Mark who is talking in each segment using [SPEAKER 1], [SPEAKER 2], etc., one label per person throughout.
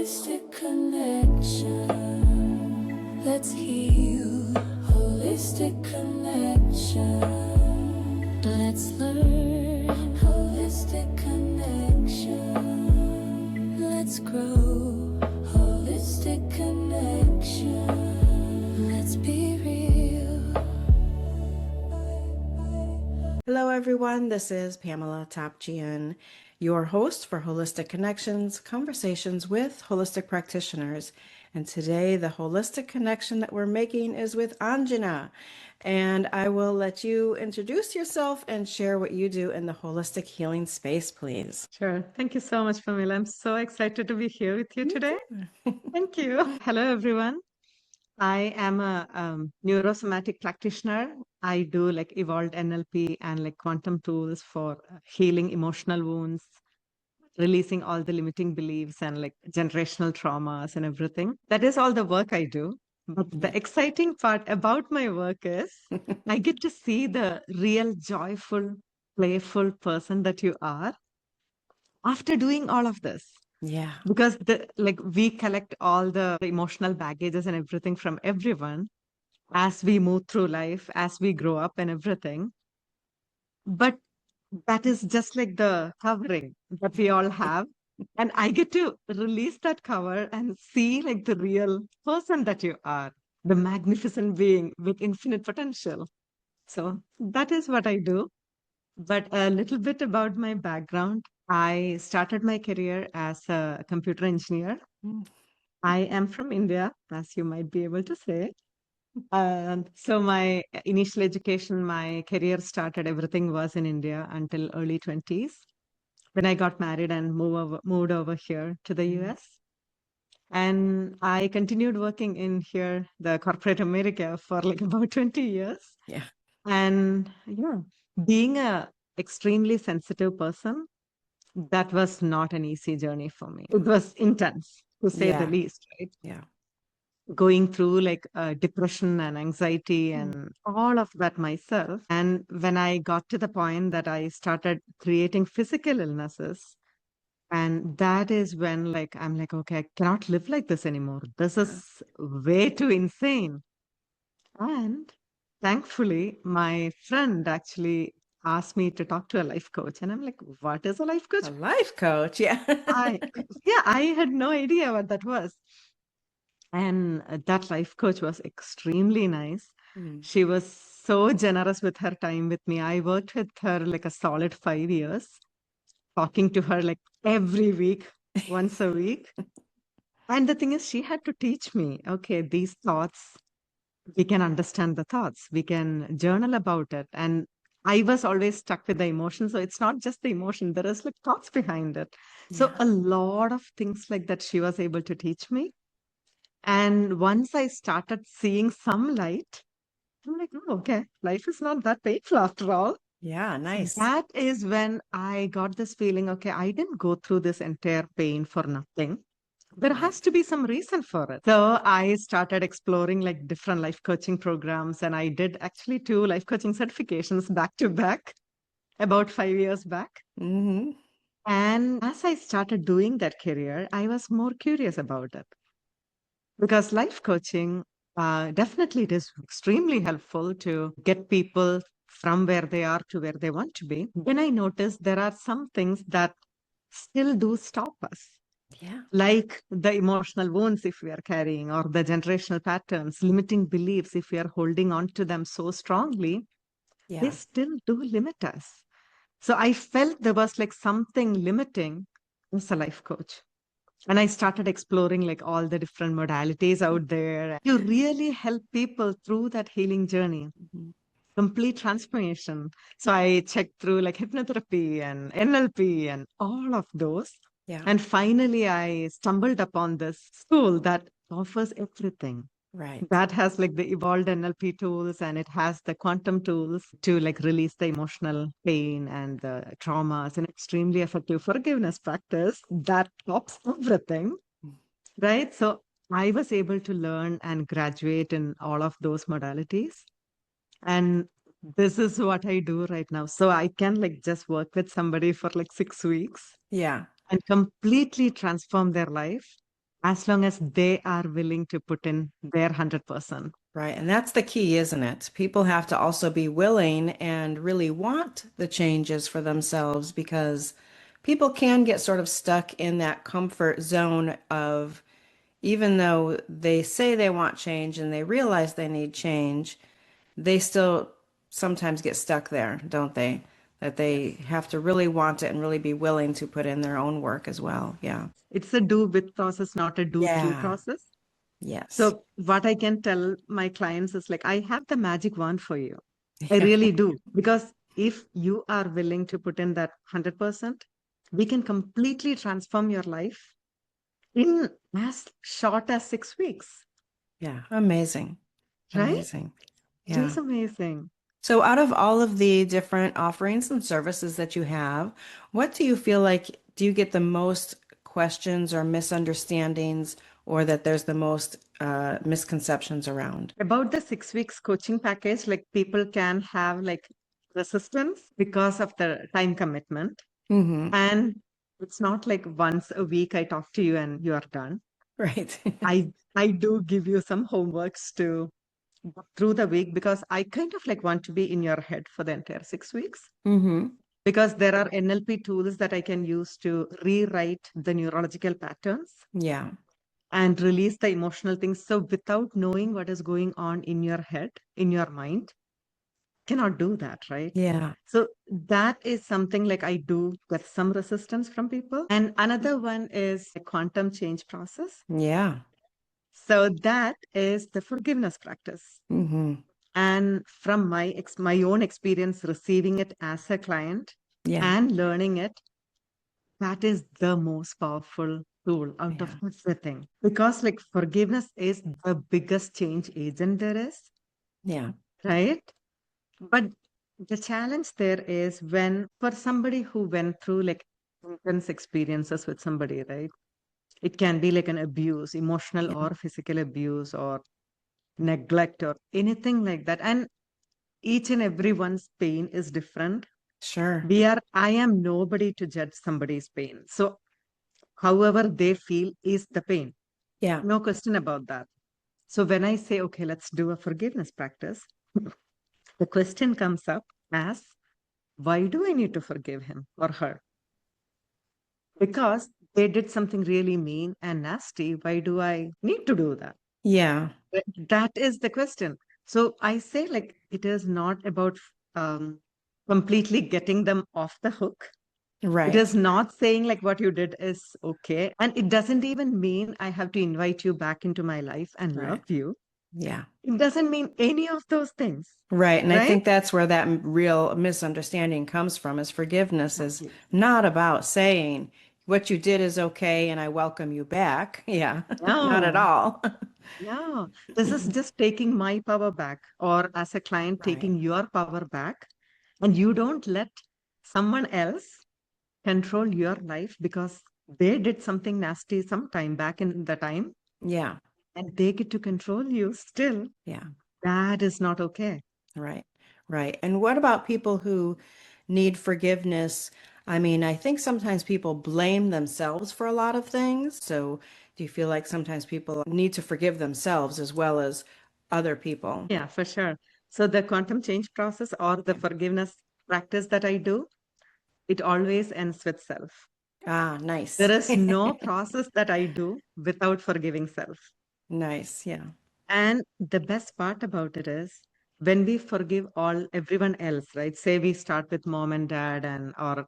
[SPEAKER 1] Holistic connection. Let's heal. Holistic connection. Let's learn. Holistic connection. Let's grow. Holistic connection. Let's be real.
[SPEAKER 2] Hello, everyone. This is Pamela Tapjian, your host for Holistic Connections, Conversations with Holistic Practitioners. And today, the holistic connection that we're making is with Anjana. And I will let you introduce yourself and share what you do in the holistic healing space, please.
[SPEAKER 3] Sure. Thank you so much, Pamela. I'm so excited to be here with you today. Thank you. Hello, everyone. I am a neurosomatic practitioner. I do like evolved NLP and like quantum tools for healing emotional wounds, releasing all the limiting beliefs and like generational traumas and everything. That is all the work I do. But the exciting part about my work is I get to see the real joyful, playful person that you are after doing all of this.
[SPEAKER 2] Yeah.
[SPEAKER 3] Because we collect all the emotional baggages and everything from everyone as we move through life, as we grow up and everything. But that is just like the covering that we all have. And I get to release that cover and see like the real person that you are, the magnificent being with infinite potential. So that is what I do. But a little bit about my background. I started my career as a computer engineer. I am from India, as you might be able to say. So my initial education, my career started, everything was in India until early 20s. When I got married and moved over here to the US. And I continued working in here, the corporate America, for like about 20 years.
[SPEAKER 2] Yeah.
[SPEAKER 3] And yeah, being a extremely sensitive person, that was not an easy journey for me. It was intense, to say the least, right?
[SPEAKER 2] Yeah.
[SPEAKER 3] Going through like depression and anxiety and all of that myself. And when I got to the point that I started creating physical illnesses, and that is when like I'm like, okay, I cannot live like this anymore. This is way too insane. And thankfully, my friend actually asked me to talk to a life coach. And I'm like, what is a life coach?
[SPEAKER 2] A life coach. Yeah.
[SPEAKER 3] I had no idea what that was. And that life coach was extremely nice. She was so generous with her time with me. I worked with her like a solid 5 years, talking to her like every week, once a week. And the thing is, she had to teach me, okay, these thoughts, we can understand the thoughts, we can journal about it. And I was always stuck with the emotion. So it's not just the emotion, there is like thoughts behind it. So a lot of things like that she was able to teach me. And once I started seeing some light, I'm like, oh, okay, life is not that painful after all.
[SPEAKER 2] Yeah. Nice.
[SPEAKER 3] That is when I got this feeling, okay, I didn't go through this entire pain for nothing. There has to be some reason for it. So I started exploring like different life coaching programs, and I did actually 2 life coaching certifications back to back about 5 years back.
[SPEAKER 2] Mm-hmm.
[SPEAKER 3] And as I started doing that career, I was more curious about it. Because life coaching, definitely it is extremely helpful to get people from where they are to where they want to be. Then I noticed there are some things that still do stop us.
[SPEAKER 2] Yeah.
[SPEAKER 3] Like the emotional wounds if we are carrying, or the generational patterns, limiting beliefs if we are holding on to them so strongly, they still do limit us. So I felt there was like something limiting as a life coach. And I started exploring like all the different modalities out there to really help people through that healing journey. Complete transformation. So I checked through like hypnotherapy and NLP and all of those.
[SPEAKER 2] Yeah.
[SPEAKER 3] And finally, I stumbled upon this school that offers everything.
[SPEAKER 2] Right.
[SPEAKER 3] That has like the evolved NLP tools, and it has the quantum tools to like release the emotional pain and the traumas, and extremely effective forgiveness practice that tops everything. Right. So I was able to learn and graduate in all of those modalities. And this is what I do right now. So I can like just work with somebody for like 6 weeks.
[SPEAKER 2] Yeah.
[SPEAKER 3] And completely transform their life. as long as they are willing to put in their 100%.
[SPEAKER 2] Right. And that's the key, isn't it? People have to also be willing and really want the changes for themselves because people can get sort of stuck in that comfort zone of even though they say they want change and they realize they need change, they still sometimes get stuck there, don't they? That they have to really want it and really be willing to put in their own work as well. Yeah.
[SPEAKER 3] It's a do with process, not a do through
[SPEAKER 2] Yeah.
[SPEAKER 3] process.
[SPEAKER 2] Yes.
[SPEAKER 3] So what I can tell my clients is like, I have the magic wand for you. I
[SPEAKER 2] Yeah.
[SPEAKER 3] really do. Because if you are willing to put in that 100%, we can completely transform your life in as short as 6 weeks,
[SPEAKER 2] Yeah. Amazing.
[SPEAKER 3] right?
[SPEAKER 2] Amazing.
[SPEAKER 3] It
[SPEAKER 2] Yeah.
[SPEAKER 3] is amazing.
[SPEAKER 2] So, out of all of the different offerings and services that you have, what do you feel like do you get the most questions or misunderstandings, or that there's the most misconceptions around?
[SPEAKER 3] About the 6 weeks coaching package, like people can have like resistance because of the time commitment.
[SPEAKER 2] Mm-hmm.
[SPEAKER 3] And it's not like once a week I talk to you and you are done.
[SPEAKER 2] Right.
[SPEAKER 3] I do give you some homeworks to go through the week because I kind of like want to be in your head for the entire 6 weeks.
[SPEAKER 2] Mm-hmm.
[SPEAKER 3] Because there are NLP tools that I can use to rewrite the neurological patterns
[SPEAKER 2] Yeah.
[SPEAKER 3] and release the emotional things. So without knowing what is going on in your head, in your mind, cannot do that, right?
[SPEAKER 2] Yeah.
[SPEAKER 3] So that is something like I do get some resistance from people. And another one is the quantum change process.
[SPEAKER 2] Yeah.
[SPEAKER 3] So that is the forgiveness practice.
[SPEAKER 2] Mm-hmm.
[SPEAKER 3] And from my own experience receiving it as a client
[SPEAKER 2] Yeah.
[SPEAKER 3] and learning it, that is the most powerful tool out of
[SPEAKER 2] Yeah.
[SPEAKER 3] everything. Because like forgiveness is the biggest change agent there is,
[SPEAKER 2] Yeah.
[SPEAKER 3] right? But the challenge there is when for somebody who went through like intense experiences with somebody, right? It can be like an abuse, emotional
[SPEAKER 2] Yeah.
[SPEAKER 3] or physical abuse or neglect or anything like that. And each and everyone's pain is different.
[SPEAKER 2] Sure.
[SPEAKER 3] I am nobody to judge somebody's pain. So however they feel is the pain.
[SPEAKER 2] Yeah.
[SPEAKER 3] No question about that. So when I say, okay, let's do a forgiveness practice, the question comes up as, why do I need to forgive him or her? Because they did something really mean and nasty. Why do I need to do that?
[SPEAKER 2] Yeah.
[SPEAKER 3] That is the question. So I say, like, it is not about um, completely getting them off the hook. It
[SPEAKER 2] Right.
[SPEAKER 3] is not saying like what you did is okay. And it doesn't even mean I have to invite you back into my life and love
[SPEAKER 2] Right.
[SPEAKER 3] you.
[SPEAKER 2] Yeah.
[SPEAKER 3] It doesn't mean any of those things,
[SPEAKER 2] Right. And I
[SPEAKER 3] right?
[SPEAKER 2] think that's where that real misunderstanding comes from is forgiveness is
[SPEAKER 3] Exactly.
[SPEAKER 2] not about saying what you did is okay and I welcome you back. Yeah. Not at
[SPEAKER 3] No,
[SPEAKER 2] all.
[SPEAKER 3] no. This is just taking my power back, or as a client,
[SPEAKER 2] Right.
[SPEAKER 3] taking your power back. And you don't let someone else control your life because they did something nasty sometime back in the time
[SPEAKER 2] Yeah.
[SPEAKER 3] and they get to control you still.
[SPEAKER 2] Yeah.
[SPEAKER 3] That is not okay.
[SPEAKER 2] Right. Right. And what about people who need forgiveness? I mean, I think sometimes people blame themselves for a lot of things. So do you feel like sometimes people need to forgive themselves as well as other people?
[SPEAKER 3] Yeah, for sure. So the quantum change process or the
[SPEAKER 2] Yeah.
[SPEAKER 3] forgiveness practice that I do, it always ends with self.
[SPEAKER 2] Ah, nice.
[SPEAKER 3] There is no process that I do without forgiving self.
[SPEAKER 2] Nice. Yeah.
[SPEAKER 3] And the best part about it is when we forgive all everyone else, right? Say we start with mom and dad and our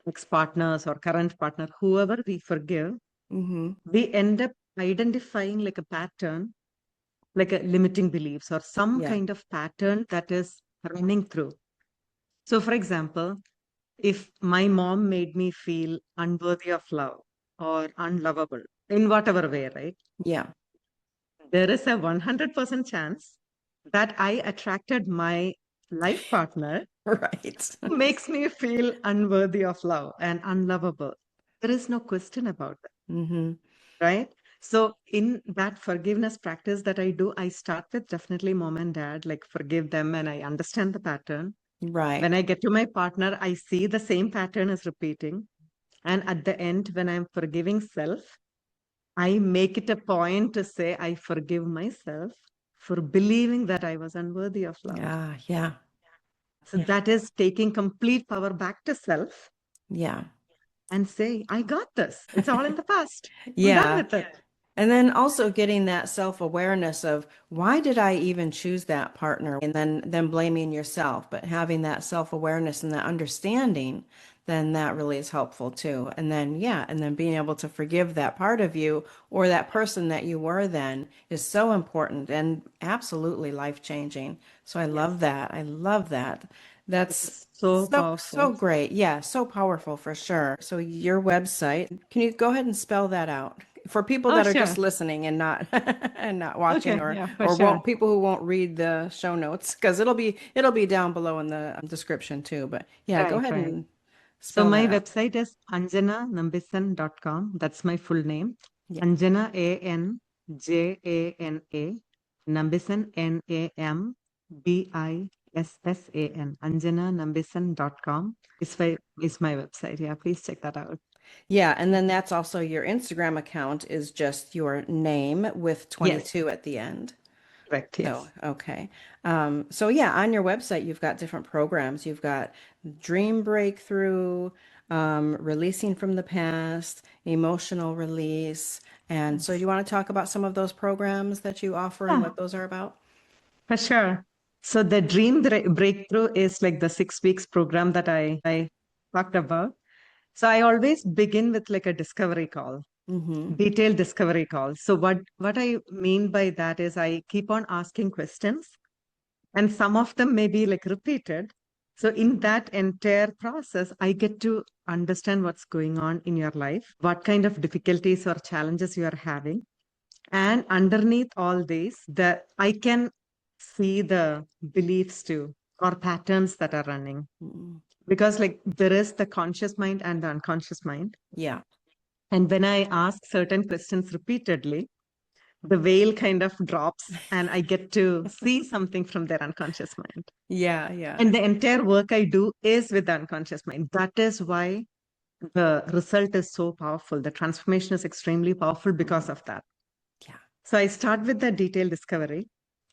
[SPEAKER 3] ex-partners or current partner, whoever we forgive,
[SPEAKER 2] Mm-hmm.
[SPEAKER 3] we end up identifying like a pattern, like a limiting beliefs or some
[SPEAKER 2] Yeah.
[SPEAKER 3] kind of pattern that is running through. So, for example, if my mom made me feel unworthy of love or unlovable in whatever way, right?
[SPEAKER 2] Yeah.
[SPEAKER 3] There is a 100% chance that I attracted my life partner
[SPEAKER 2] Right.
[SPEAKER 3] who makes me feel unworthy of love and unlovable. There is no question about that,
[SPEAKER 2] Mm-hmm.
[SPEAKER 3] right? So, in that forgiveness practice that I do, I start with definitely mom and dad, like forgive them, and I understand the pattern.
[SPEAKER 2] Right.
[SPEAKER 3] When I get to my partner, I see the same pattern is repeating. And at the end, when I'm forgiving self, I make it a point to say, I forgive myself for believing that I was unworthy of love.
[SPEAKER 2] Yeah.
[SPEAKER 3] So that is taking complete power back to self
[SPEAKER 2] Yeah.
[SPEAKER 3] and say, I got this. It's all in the past. I'm done
[SPEAKER 2] Yeah.
[SPEAKER 3] with it.
[SPEAKER 2] And then also getting that self-awareness of why did I even choose that partner? And then blaming yourself, but having that self-awareness and that understanding, then that really is helpful too. And then yeah, and then being able to forgive that part of you or that person that you were then is so important and absolutely life-changing. So I love
[SPEAKER 3] Yes.
[SPEAKER 2] that. I love that.
[SPEAKER 3] It
[SPEAKER 2] That's
[SPEAKER 3] is so
[SPEAKER 2] so
[SPEAKER 3] powerful.
[SPEAKER 2] great. Yeah, so powerful for sure. So your website, can you go ahead and spell that out for people
[SPEAKER 3] Oh,
[SPEAKER 2] that are just
[SPEAKER 3] sure.
[SPEAKER 2] listening and not and not watching
[SPEAKER 3] Okay. Yeah, for
[SPEAKER 2] or
[SPEAKER 3] sure.
[SPEAKER 2] won't people who won't read the show notes because it'll be down below in the description too. But yeah, go
[SPEAKER 3] Right,
[SPEAKER 2] ahead
[SPEAKER 3] right.
[SPEAKER 2] and
[SPEAKER 3] So
[SPEAKER 2] spell
[SPEAKER 3] my
[SPEAKER 2] that out.
[SPEAKER 3] website is anjananambissan.com. That's my full name.
[SPEAKER 2] Yeah.
[SPEAKER 3] Anjana, Anjana, Nambissan, Nambissan. Anjananambissan.com is my website. Yeah, please check that out.
[SPEAKER 2] Yeah, and then that's also your Instagram account is just your name with
[SPEAKER 3] Yes,
[SPEAKER 2] 22 at the end.
[SPEAKER 3] correct.
[SPEAKER 2] So,
[SPEAKER 3] Yes.
[SPEAKER 2] okay. So yeah, on your website, you've got different programs. You've got dream breakthrough, releasing from the past, emotional release. And so you
[SPEAKER 3] Yes.
[SPEAKER 2] want to talk about some of those programs that you offer and
[SPEAKER 3] Yeah,
[SPEAKER 2] what those are about?
[SPEAKER 3] for sure. So the breakthrough is like the 6 weeks program that I talked about. So I always begin with like a discovery call,
[SPEAKER 2] Mm-hmm.
[SPEAKER 3] detailed discovery call. So what I mean by that is I keep on asking questions, and some of them may be like repeated. So in that entire process, I get to understand what's going on in your life, what kind of difficulties or challenges you are having. And underneath all these, I can see the beliefs too, or patterns that are running.
[SPEAKER 2] Mm-hmm.
[SPEAKER 3] Because like there is the conscious mind and the unconscious mind.
[SPEAKER 2] Yeah.
[SPEAKER 3] And when I ask certain questions repeatedly, the veil kind of drops and I get to see something from their unconscious mind.
[SPEAKER 2] Yeah, yeah,
[SPEAKER 3] And the entire work I do is with the unconscious mind. That is why the result is so powerful. The transformation is extremely powerful because of that.
[SPEAKER 2] yeah.
[SPEAKER 3] So I start with the detailed discovery.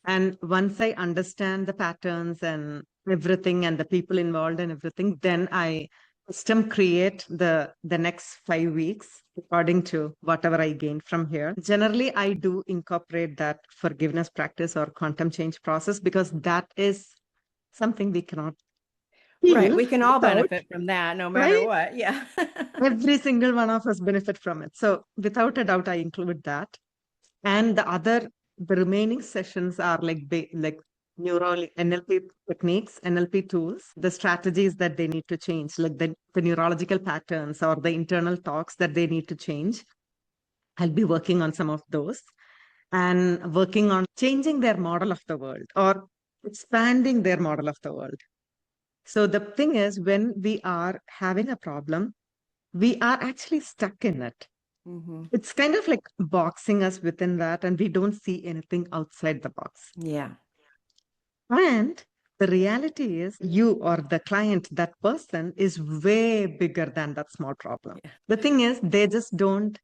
[SPEAKER 3] And once I understand the patterns and everything and the people involved and everything, then I custom create the next 5 weeks according to whatever I gain from here. Generally, I do incorporate that forgiveness practice or quantum change process because that is something we cannot
[SPEAKER 2] Right.
[SPEAKER 3] feel
[SPEAKER 2] We can all
[SPEAKER 3] without,
[SPEAKER 2] benefit from that no matter
[SPEAKER 3] right?
[SPEAKER 2] what. Yeah.
[SPEAKER 3] Every single one of us benefit from it. So without a doubt, I include that. And the remaining sessions are like like neural NLP techniques, NLP tools, the strategies that they need to change, like the neurological patterns or the internal talks that they need to change. I'll be working on some of those and working on changing their model of the world or expanding their model of the world. So the thing is, when we are having a problem, we are actually stuck in it.
[SPEAKER 2] Mm-hmm.
[SPEAKER 3] It's kind of like boxing us within that, and we don't see anything outside the box.
[SPEAKER 2] Yeah.
[SPEAKER 3] And the reality is, you or the client, that person is way bigger than that small problem.
[SPEAKER 2] Yeah.
[SPEAKER 3] The thing is, they just don't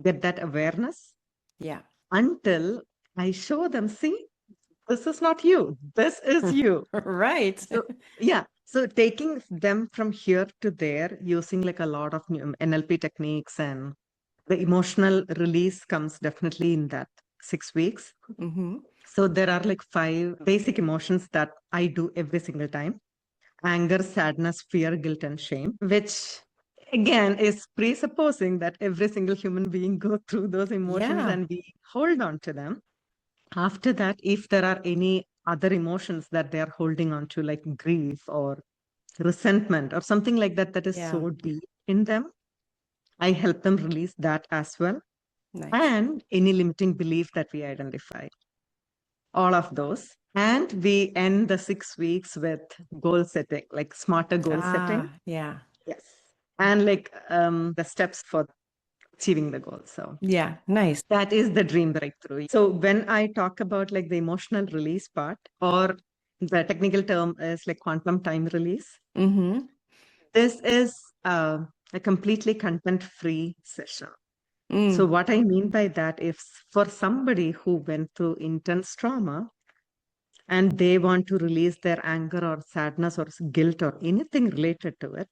[SPEAKER 3] get that awareness
[SPEAKER 2] Yeah.
[SPEAKER 3] until I show them, see, this is not you, this is you.
[SPEAKER 2] Right.
[SPEAKER 3] So, yeah. So taking them from here to there using like a lot of new NLP techniques and the emotional release comes definitely in that 6 weeks.
[SPEAKER 2] Mm-hmm.
[SPEAKER 3] So there are like 5 basic emotions that I do every single time: anger, sadness, fear, guilt, and shame, which again is presupposing that every single human being go through those emotions
[SPEAKER 2] Yeah.
[SPEAKER 3] and we hold on to them. After that, if there are any other emotions that they are holding on to, like grief or resentment or something like that, that is
[SPEAKER 2] Yeah.
[SPEAKER 3] so deep in them, I help them release that as well.
[SPEAKER 2] Nice.
[SPEAKER 3] And any limiting belief that we identify, all of those. And we end the 6 weeks with goal setting, like smarter goal setting.
[SPEAKER 2] Yeah.
[SPEAKER 3] Yes. And like the steps for achieving the goal. So
[SPEAKER 2] Yeah. Nice.
[SPEAKER 3] that is the dream breakthrough. So when I talk about like the emotional release part, or the technical term is like quantum time release,
[SPEAKER 2] Mm-hmm.
[SPEAKER 3] this is a completely content free session. So
[SPEAKER 2] Mm,
[SPEAKER 3] what I mean by that, if for somebody who went through intense trauma and they want to release their anger or sadness or guilt or anything related to it,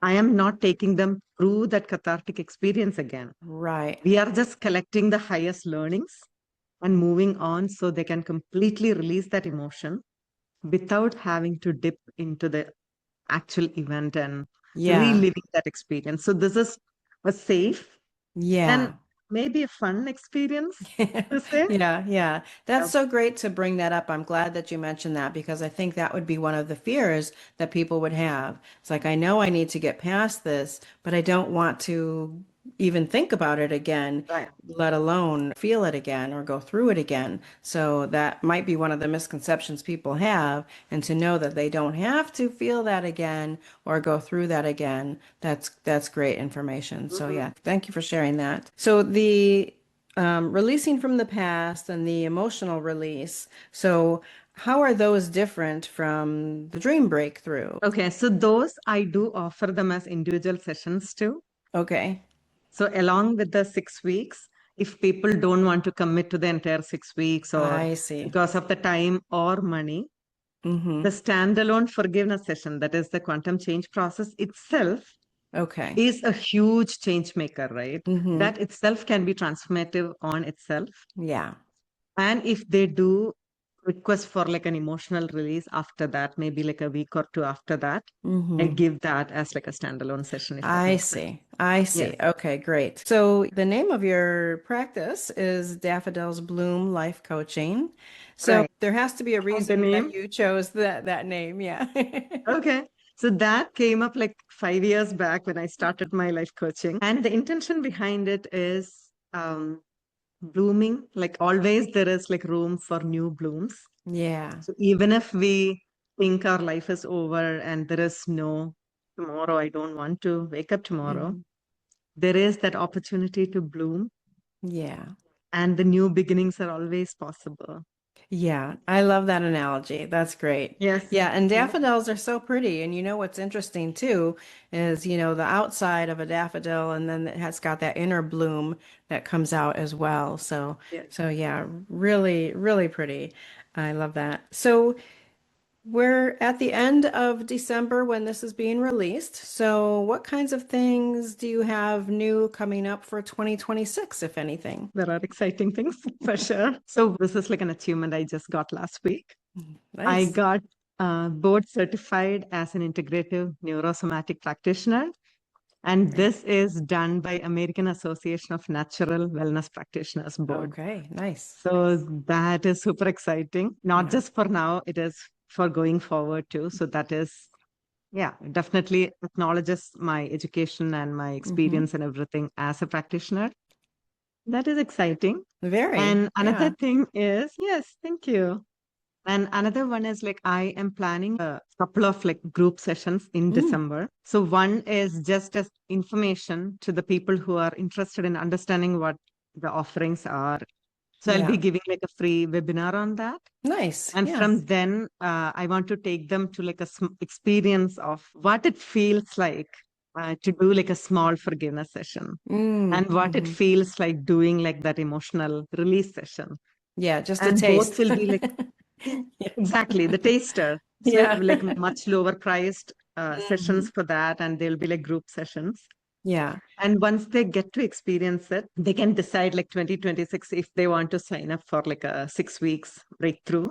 [SPEAKER 3] I am not taking them through that cathartic experience again.
[SPEAKER 2] right.
[SPEAKER 3] We are just collecting the highest learnings and moving on so they can completely release that emotion without having to dip into the actual event and
[SPEAKER 2] Yeah.
[SPEAKER 3] reliving that experience. So this is a safe and
[SPEAKER 2] Yeah.
[SPEAKER 3] maybe a fun experience to say.
[SPEAKER 2] Yeah, yeah. That's
[SPEAKER 3] Yeah.
[SPEAKER 2] so great to bring that up. I'm glad that you mentioned that because I think that would be one of the fears that people would have. It's like, I know I need to get past this, but I don't want to even think about it again,
[SPEAKER 3] Right.
[SPEAKER 2] let alone feel it again or go through it again. So that might be one of the misconceptions people have. And to know that they don't have to feel that again or go through that again, that's great information. So
[SPEAKER 3] Mhm.
[SPEAKER 2] yeah, thank you for sharing that. So the releasing from the past and the emotional release. So, how are those different from the dream breakthrough?
[SPEAKER 3] Okay, so those I do offer them as individual sessions too.
[SPEAKER 2] Okay,
[SPEAKER 3] So along with the 6 weeks, if people don't want to commit to the entire 6 weeks or
[SPEAKER 2] I see.
[SPEAKER 3] because of the time or money,
[SPEAKER 2] Mm-hmm.
[SPEAKER 3] the standalone forgiveness session, that is the quantum change process itself,
[SPEAKER 2] Okay.
[SPEAKER 3] is a huge change maker, right?
[SPEAKER 2] Mm-hmm.
[SPEAKER 3] That itself can be transformative on itself.
[SPEAKER 2] Yeah.
[SPEAKER 3] And if they do request for like an emotional release after that, maybe like a week or two after that, I
[SPEAKER 2] Mm-hmm.
[SPEAKER 3] give that as like a standalone session, if that
[SPEAKER 2] I
[SPEAKER 3] makes sense.
[SPEAKER 2] see. I
[SPEAKER 3] Yes,
[SPEAKER 2] see. Okay, great. So the name of your practice is Daffodils Bloom Life Coaching. So
[SPEAKER 3] right.
[SPEAKER 2] there has to be a
[SPEAKER 3] And the
[SPEAKER 2] reason that
[SPEAKER 3] name,
[SPEAKER 2] you chose that name. Yeah.
[SPEAKER 3] okay. So that came up like 5 years back when I started my life coaching. And the intention behind it is blooming. Like always, there is like room for new blooms.
[SPEAKER 2] Yeah.
[SPEAKER 3] So even if we think our life is over and there is no tomorrow, I don't want to wake up tomorrow,
[SPEAKER 2] Hmm.
[SPEAKER 3] there is that opportunity to bloom,
[SPEAKER 2] Yeah.
[SPEAKER 3] and the new beginnings are always possible.
[SPEAKER 2] Yeah, I love that analogy. That's great.
[SPEAKER 3] Yes.
[SPEAKER 2] Yeah, and
[SPEAKER 3] Yeah.
[SPEAKER 2] daffodils are so pretty. And you know what's interesting too is, the outside of a daffodil and then it has got that inner bloom that comes out as well.
[SPEAKER 3] Yes.
[SPEAKER 2] So yeah, really, really pretty. I love that. So we're at the end of December when this is being released. So what kinds of things do you have new coming up for 2026, if anything?
[SPEAKER 3] There are exciting things for sure. So this is like an achievement I just got last week. I
[SPEAKER 2] Nice.
[SPEAKER 3] got board certified as an integrative neurosomatic practitioner. And
[SPEAKER 2] Great.
[SPEAKER 3] this is done by American Association of Natural Wellness Practitioners board.
[SPEAKER 2] Okay, nice.
[SPEAKER 3] So that is super exciting. Not
[SPEAKER 2] Yeah.
[SPEAKER 3] just for now, it is for going forward too. So that is, yeah, definitely acknowledges my education and my
[SPEAKER 2] Hmm.
[SPEAKER 3] experience and everything as a practitioner. That is exciting.
[SPEAKER 2] Very.
[SPEAKER 3] And another
[SPEAKER 2] Yeah.
[SPEAKER 3] thing is, yes, thank you. And another one is like I am planning a couple of like group sessions in
[SPEAKER 2] Mm,
[SPEAKER 3] December. So one is just as information to the people who are interested in understanding what the offerings are. So I'll be
[SPEAKER 2] yeah.
[SPEAKER 3] giving like a free webinar on that.
[SPEAKER 2] Nice.
[SPEAKER 3] And
[SPEAKER 2] Yeah.
[SPEAKER 3] from then, I want to take them to like a experience of what it feels like to do like a small forgiveness session
[SPEAKER 2] Mm,
[SPEAKER 3] and what it
[SPEAKER 2] hmm.
[SPEAKER 3] feels like doing like that emotional release session.
[SPEAKER 2] Yeah, just a
[SPEAKER 3] And both
[SPEAKER 2] taste.
[SPEAKER 3] will be like
[SPEAKER 2] Yeah.
[SPEAKER 3] exactly the taster. So
[SPEAKER 2] Yeah.
[SPEAKER 3] like much lower priced
[SPEAKER 2] Hmm.
[SPEAKER 3] sessions for that, and they'll be like group sessions.
[SPEAKER 2] Yeah.
[SPEAKER 3] And once they get to experience it, they can decide like 2026 if they want to sign up for like a 6 weeks breakthrough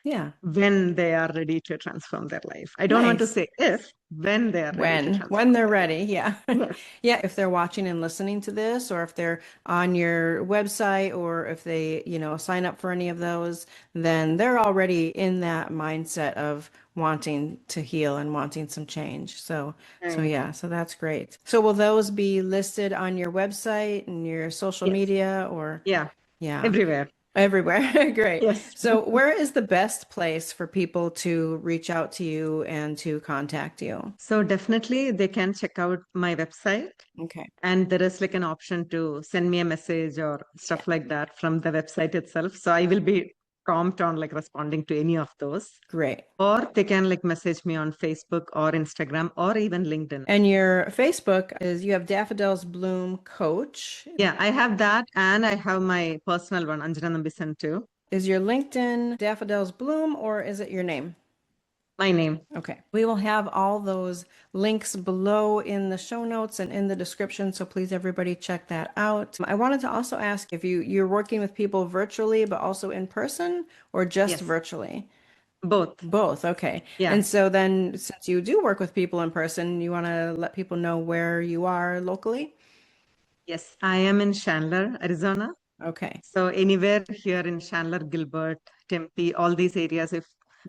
[SPEAKER 2] Yeah.
[SPEAKER 3] when they are ready to transform their life. I don't want to
[SPEAKER 2] Nice.
[SPEAKER 3] say if, when they are ready to
[SPEAKER 2] When
[SPEAKER 3] transform
[SPEAKER 2] they're
[SPEAKER 3] their life.
[SPEAKER 2] ready, yeah.
[SPEAKER 3] Yes.
[SPEAKER 2] Yeah, if they're watching and listening to this, or if they're on your website, or if they, sign up for any of those, then they're already in that mindset of wanting to heal and wanting some change. So
[SPEAKER 3] Right.
[SPEAKER 2] yeah, so that's great. So will those be listed on your website and your social
[SPEAKER 3] Yes.
[SPEAKER 2] media or
[SPEAKER 3] Yeah.
[SPEAKER 2] yeah.
[SPEAKER 3] Everywhere.
[SPEAKER 2] Everywhere. Great.
[SPEAKER 3] Yes.
[SPEAKER 2] So, where is the best place for people to reach out to you and to contact you?
[SPEAKER 3] So definitely they can check out my website.
[SPEAKER 2] Okay.
[SPEAKER 3] And there is like an option to send me a message or
[SPEAKER 2] Yeah.
[SPEAKER 3] stuff like that from the website itself. So I will be prompt on like responding to any of those.
[SPEAKER 2] Great.
[SPEAKER 3] Or they can like message me on Facebook or Instagram or even LinkedIn.
[SPEAKER 2] And your Facebook is, you have Daffodils Bloom Coach.
[SPEAKER 3] Yeah, I have that, and I have my personal one, Anjana Nambissan too.
[SPEAKER 2] Is your LinkedIn Daffodils Bloom, or is it your name?
[SPEAKER 3] My name.
[SPEAKER 2] Okay. We will have all those links below in the show notes and in the description, so please everybody check that out. I wanted to also ask if you're working with people virtually but also in person, or just
[SPEAKER 3] Yes.
[SPEAKER 2] virtually?
[SPEAKER 3] Both.
[SPEAKER 2] Both, okay.
[SPEAKER 3] Yeah.
[SPEAKER 2] And so then, since you do work with people in person, you want to let people know where you are locally?
[SPEAKER 3] Yes, I am in Chandler, Arizona.
[SPEAKER 2] Okay.
[SPEAKER 3] So anywhere here in Chandler, Gilbert, Tempe, all these areas, if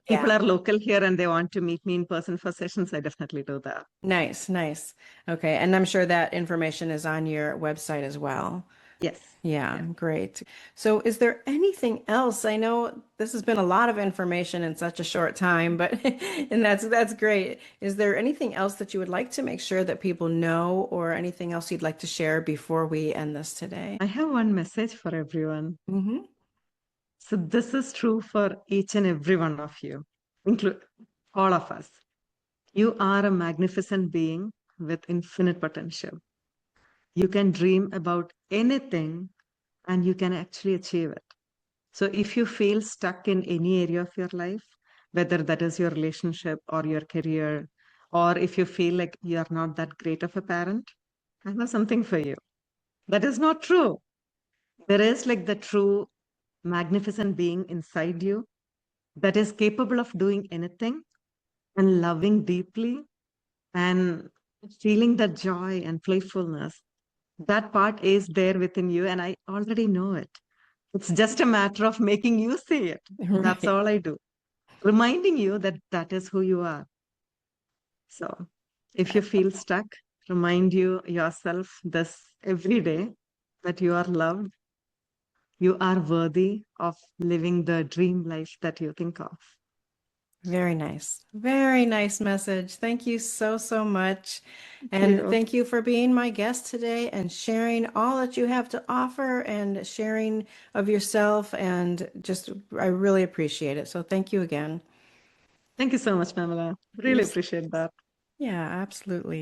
[SPEAKER 3] people
[SPEAKER 2] Yeah.
[SPEAKER 3] are local here and they want to meet me in person for sessions, I definitely do that.
[SPEAKER 2] Nice, nice. Okay. And I'm sure that information is on your website as well.
[SPEAKER 3] Yes.
[SPEAKER 2] Yeah,
[SPEAKER 3] Yeah.
[SPEAKER 2] great. So is there anything else? I know this has been a lot of information in such a short time, but and that's great. Is there anything else that you would like to make sure that people know, or anything else you'd like to share before we end this today?
[SPEAKER 3] I have one message for everyone.
[SPEAKER 2] Mm-hmm.
[SPEAKER 3] So this is true for each and every one of you, include all of us. You are a magnificent being with infinite potential. You can dream about anything and you can actually achieve it. So if you feel stuck in any area of your life, whether that is your relationship or your career, or if you feel like you're not that great of a parent, I have something for you. That is not true. There is like the true magnificent being inside you that is capable of doing anything and loving deeply and feeling that joy and playfulness. That part is there within you, and I already know it. It's just a matter of making you see it. That's
[SPEAKER 2] Right.
[SPEAKER 3] all I do. Reminding you that that is who you are. So if you feel stuck, remind you yourself this every day that you are loved, you are worthy of living the dream life that you think of.
[SPEAKER 2] Very nice. Very nice message. Thank you so, so much. And
[SPEAKER 3] You.
[SPEAKER 2] thank you for being my guest today and sharing all that you have to offer and sharing of yourself. And just, I really appreciate it. So thank you again.
[SPEAKER 3] Thank you so much, Pamela. Really
[SPEAKER 2] Yes.
[SPEAKER 3] appreciate that.
[SPEAKER 2] Yeah, absolutely.